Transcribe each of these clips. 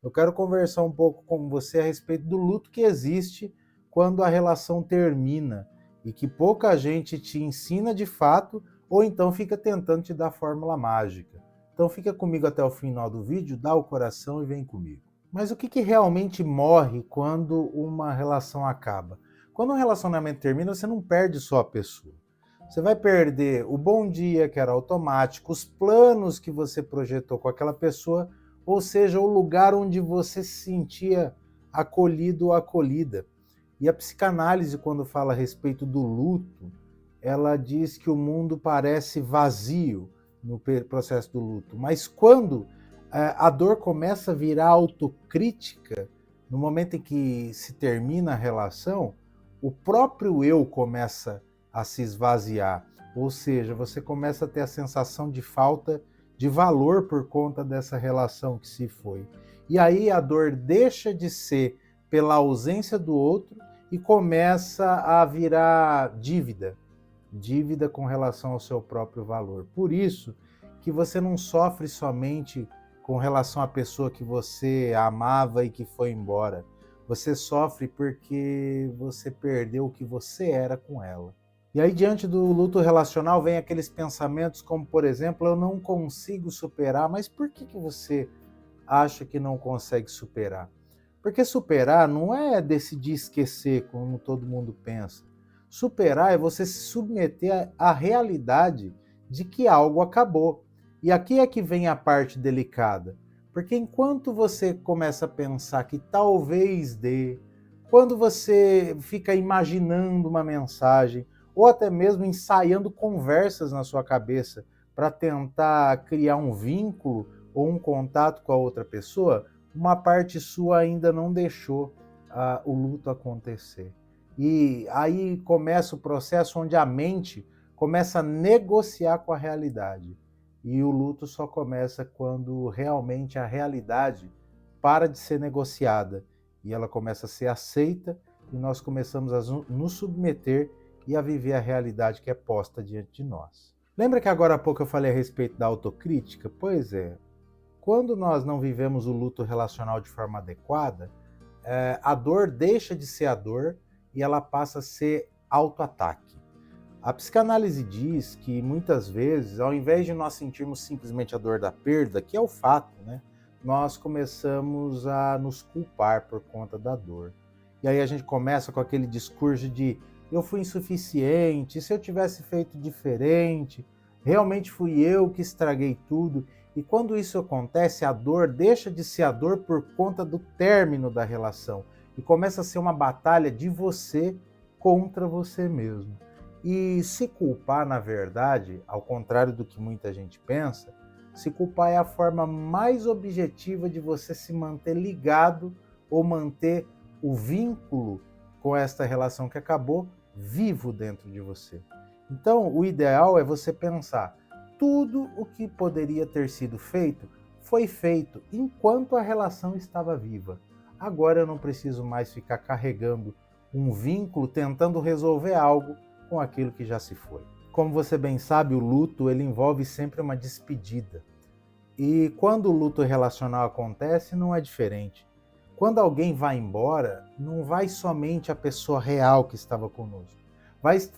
Eu quero conversar um pouco com você a respeito do luto que existe quando a relação termina e que pouca gente te ensina de fato ou então fica tentando te dar fórmula mágica. Então fica comigo até o final do vídeo, dá o coração e vem comigo. Mas o que realmente morre quando uma relação acaba? Quando um relacionamento termina, você não perde só a pessoa. Você vai perder o bom dia que era automático, os planos que você projetou com aquela pessoa, ou seja, o lugar onde você se sentia acolhido ou acolhida. E a psicanálise, quando fala a respeito do luto, ela diz que o mundo parece vazio no processo do luto. Mas quando a dor começa a virar autocrítica, no momento em que se termina a relação, o próprio eu começa a se esvaziar. Ou seja, você começa a ter a sensação de falta de valor por conta dessa relação que se foi. E aí a dor deixa de ser pela ausência do outro e começa a virar dívida, dívida com relação ao seu próprio valor. Por isso que você não sofre somente com relação à pessoa que você amava e que foi embora. Você sofre porque você perdeu o que você era com ela. E aí, diante do luto relacional, vem aqueles pensamentos como, por exemplo, eu não consigo superar. Mas por que você acha que não consegue superar? Porque superar não é decidir esquecer, como todo mundo pensa. Superar é você se submeter à realidade de que algo acabou. E aqui é que vem a parte delicada. Porque enquanto você começa a pensar que talvez dê, quando você fica imaginando uma mensagem, ou até mesmo ensaiando conversas na sua cabeça para tentar criar um vínculo ou um contato com a outra pessoa, uma parte sua ainda não deixou o luto acontecer. E aí começa o processo onde a mente começa a negociar com a realidade. E o luto só começa quando realmente a realidade para de ser negociada e ela começa a ser aceita e nós começamos a nos submeter e a viver a realidade que é posta diante de nós. Lembra que agora há pouco eu falei a respeito da autocrítica? Pois é, quando nós não vivemos o luto relacional de forma adequada, a dor deixa de ser a dor e ela passa a ser autoataque. A psicanálise diz que muitas vezes, ao invés de nós sentirmos simplesmente a dor da perda, que é o fato, né, nós começamos a nos culpar por conta da dor. E aí a gente começa com aquele discurso de eu fui insuficiente, se eu tivesse feito diferente, realmente fui eu que estraguei tudo. E quando isso acontece, a dor deixa de ser a dor por conta do término da relação e começa a ser uma batalha de você contra você mesmo. E se culpar, na verdade, ao contrário do que muita gente pensa, se culpar é a forma mais objetiva de você se manter ligado ou manter o vínculo com esta relação que acabou vivo dentro de você. Então, o ideal é você pensar: tudo o que poderia ter sido feito foi feito enquanto a relação estava viva. Agora eu não preciso mais ficar carregando um vínculo tentando resolver algo com aquilo que já se foi. Como você bem sabe, o luto ele envolve sempre uma despedida. E quando o luto relacional acontece, não é diferente. Quando alguém vai embora, não vai somente a pessoa real que estava conosco.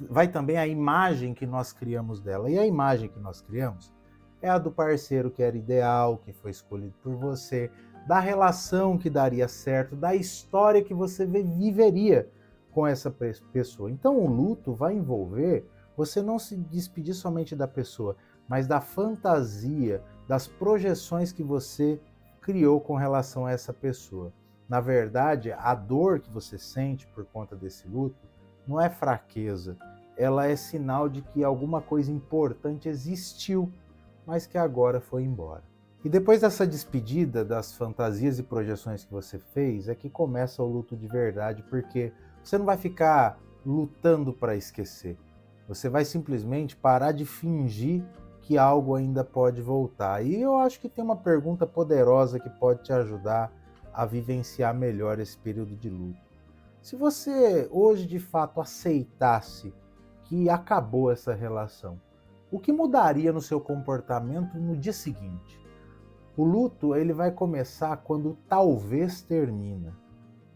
Vai também a imagem que nós criamos dela. E a imagem que nós criamos é a do parceiro que era ideal, que foi escolhido por você, da relação que daria certo, da história que você viveria com essa pessoa. Então o luto vai envolver você não se despedir somente da pessoa, mas da fantasia, das projeções que você criou com relação a essa pessoa. Na verdade, a dor que você sente por conta desse luto não é fraqueza, ela é sinal de que alguma coisa importante existiu, mas que agora foi embora. E depois dessa despedida das fantasias e projeções que você fez, é que começa o luto de verdade, porque você não vai ficar lutando para esquecer. Você vai simplesmente parar de fingir que algo ainda pode voltar. E eu acho que tem uma pergunta poderosa que pode te ajudar a vivenciar melhor esse período de luto. Se você hoje de fato aceitasse que acabou essa relação, o que mudaria no seu comportamento no dia seguinte? O luto, ele vai começar quando talvez termina.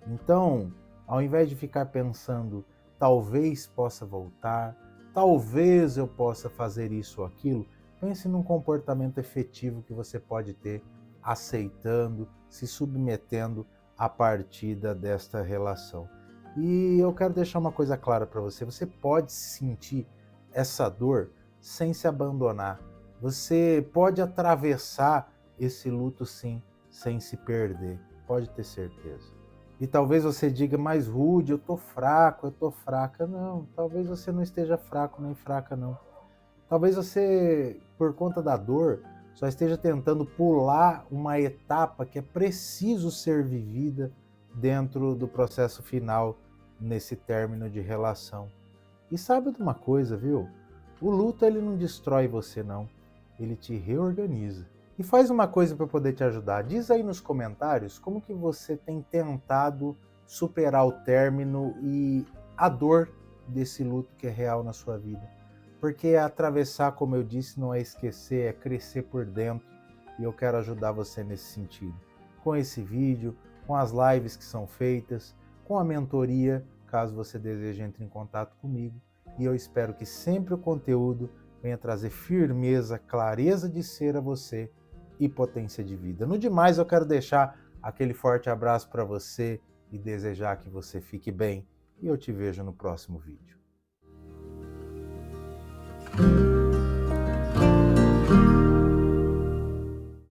Então, ao invés de ficar pensando, talvez possa voltar, talvez eu possa fazer isso ou aquilo, pense num comportamento efetivo que você pode ter aceitando, se submetendo à partida desta relação. E eu quero deixar uma coisa clara para você: você pode sentir essa dor sem se abandonar. Você pode atravessar esse luto sim, sem se perder. Pode ter certeza. E talvez você diga, mais Rude, eu tô fraco, eu tô fraca. Não, talvez você não esteja fraco nem fraca, não. Talvez você, por conta da dor, só esteja tentando pular uma etapa que é preciso ser vivida dentro do processo final, nesse término de relação. E sabe de uma coisa, viu? O luto, ele não destrói você, não. Ele te reorganiza. E faz uma coisa para poder te ajudar. Diz aí nos comentários como que você tem tentado superar o término e a dor desse luto que é real na sua vida. Porque atravessar, como eu disse, não é esquecer, é crescer por dentro. E eu quero ajudar você nesse sentido. Com esse vídeo, com as lives que são feitas, com a mentoria, caso você deseje entrar em contato comigo. E eu espero que sempre o conteúdo venha trazer firmeza, clareza de ser a você e potência de vida. No demais, eu quero deixar aquele forte abraço para você e desejar que você fique bem. E eu te vejo no próximo vídeo.